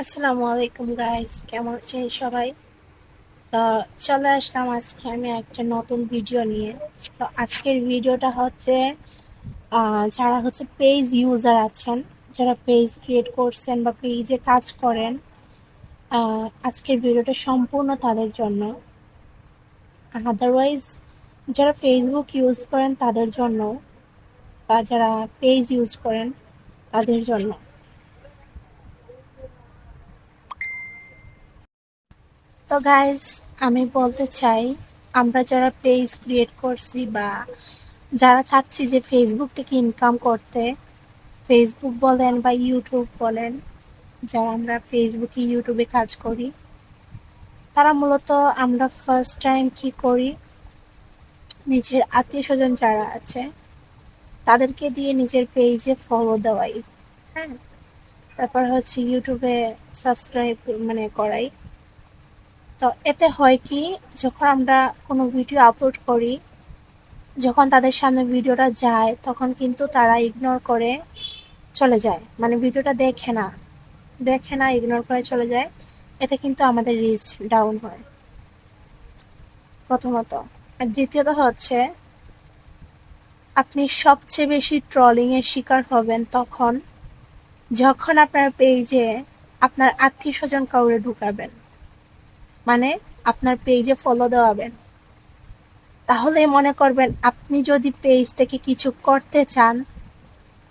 আসসালামু আলাইকুম গাইস, কেমন আছেন সবাই? তো চলে আসলাম আজকে আমি একটা নতুন ভিডিও নিয়ে। তো আজকের ভিডিওটা হচ্ছে যারা হচ্ছে পেজ ইউজার আছেন, যারা পেজ ক্রিয়েট করছেন বা পেজে কাজ করেন, আজকের ভিডিওটা সম্পূর্ণ তাদের জন্য। আদারওয়াইজ যারা ফেসবুক ইউজ করেন তাদের জন্য, বা যারা পেজ ইউজ করেন তাদের জন্য। তো গাইস, আমি বলতে চাই, আমরা যারা পেজ ক্রিয়েট করছি বা যারা চাচ্ছি যে ফেসবুক থেকে ইনকাম করতে, ফেসবুক বলেন বা ইউটিউব বলেন, যারা আমরা ফেসবুকে ইউটিউবে কাজ করি, তারা মূলত আমরা ফার্স্ট টাইম কি করি, নিজের আত্মীয় স্বজন যারা আছে তাদেরকে দিয়ে নিজের পেজে ফলো দেওয়াই। হ্যাঁ, তারপর হচ্ছে ইউটিউবে সাবস্ক্রাইব করাই। তো এতে হয় কি, যখন আমরা কোনো ভিডিও আপলোড করি, যখন তাদের সামনে ভিডিওটা যায় তখন কিন্তু তারা ইগনোর করে চলে যায়, মানে ভিডিওটা দেখে না, ইগনোর করে চলে যায়। এতে কিন্তু আমাদের রিচ ডাউন হয় প্রথমত। আর দ্বিতীয়ত হচ্ছে, আপনি সবচেয়ে বেশি ট্রলিং এর শিকার হবেন তখন, যখন আপনার পেজে আপনার আত্মীয় স্বজন কাউরে ঢুকাবেন, মানে আপনার পেজে ফলো দেওয়াবেন। তাহলে মনে করবেন আপনি যদি পেজ থেকে কিছু করতে চান,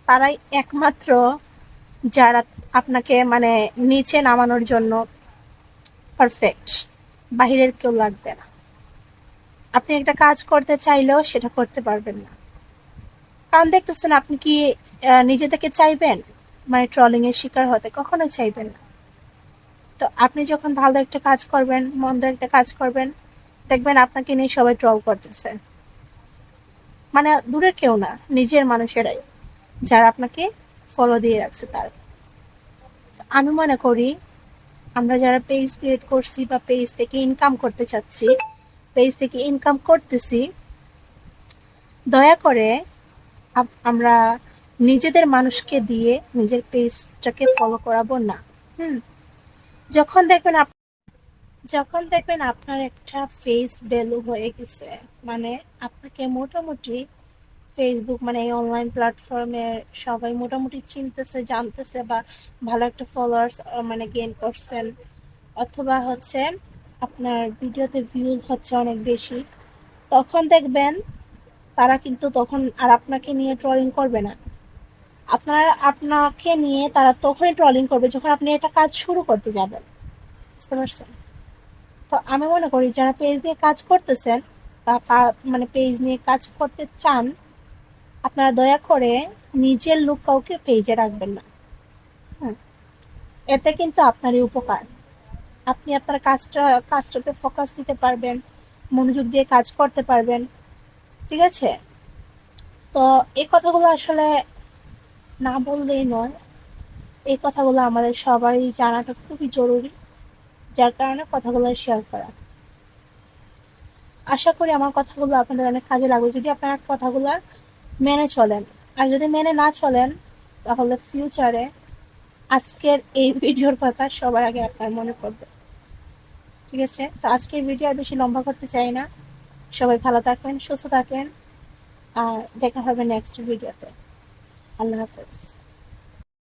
তারাই একমাত্র যারা আপনাকে নিচে নামানোর জন্য পারফেক্ট। বাহিরের কেউ লাগবে না। আপনি একটা কাজ করতে চাইলেও সেটা করতে পারবেন না, কারণ দেখতেছেন আপনি কি নিজে থেকে চাইবেন ট্রলিং এর শিকার হতে? কখনোই চাইবেন না। তো আপনি যখন ভালো একটা কাজ করবেন, মন্দ একটা কাজ করবেন, দেখবেন আপনাকে নিয়ে সবাই ট্রল করতেছে। দূরের কেউ না, নিজের মানুষেরাই, যারা আপনাকে ফলো দিয়ে রাখছে তার। আমি মনে করি, আমরা যারা পেজ ক্রিয়েট করছি বা পেজ থেকে ইনকাম করতে চাচ্ছি, পেজ থেকে ইনকাম করতেছি, দয়া করে আমরা নিজেদের মানুষকে দিয়ে নিজের পেজটাকে ফলো করাবো না। হুম। যখন দেখবেন আপনার একটা ফেস ভ্যালু হয়ে গেছে, মানে আপনাকে মোটামুটি ফেসবুক এই অনলাইন প্ল্যাটফর্মে সবাই মোটামুটি চিনতেছে, জানতেছে, বা ভালো একটা ফলোয়ার্স গেইন করছেন, অথবা হচ্ছে আপনার ভিডিওতে ভিউজ হচ্ছে অনেক বেশি, তখন দেখবেন তারা কিন্তু তখন আর আপনাকে নিয়ে ট্রলিং করবে না। আপনাকে নিয়ে তারা তখনই ট্রলিং করবে যখন আপনি একটা কাজ শুরু করতে যাবেন। বুঝতে পারছেন? তো আমি মনে করি, যারা পেজ নিয়ে কাজ করতেছেন বা পেজ নিয়ে কাজ করতে চান, আপনারা দয়া করে নিজের লোক কাউকে পেজে রাখবেন না। হুম। এতে কিন্তু আপনারই উপকার। আপনি আপনার কাজটাতে ফোকাস দিতে পারবেন, মনোযোগ দিয়ে কাজ করতে পারবেন। ঠিক আছে? তো এই কথাগুলো আসলে না বললেই নয়। এই কথাগুলো আমাদের সবারই জানাটা খুবই জরুরি, যার কারণে কথাগুলো শেয়ার করা। আশা করি আমার কথাগুলো আপনাদের অনেক কাজে লাগবে যদি আপনারা কথাগুলো মেনে চলেন। আর যদি মেনে না চলেন, তাহলে ফিউচারে আজকের এই ভিডিওর কথা সবার আগে আপনার মনে পড়বে। ঠিক আছে? তো আজকের ভিডিও আর বেশি লম্বা করতে চাই না। সবাই ভালো থাকেন, সুস্থ থাকেন, আর দেখা হবে নেক্সট ভিডিওতে। আল্লাহ হাফেজ।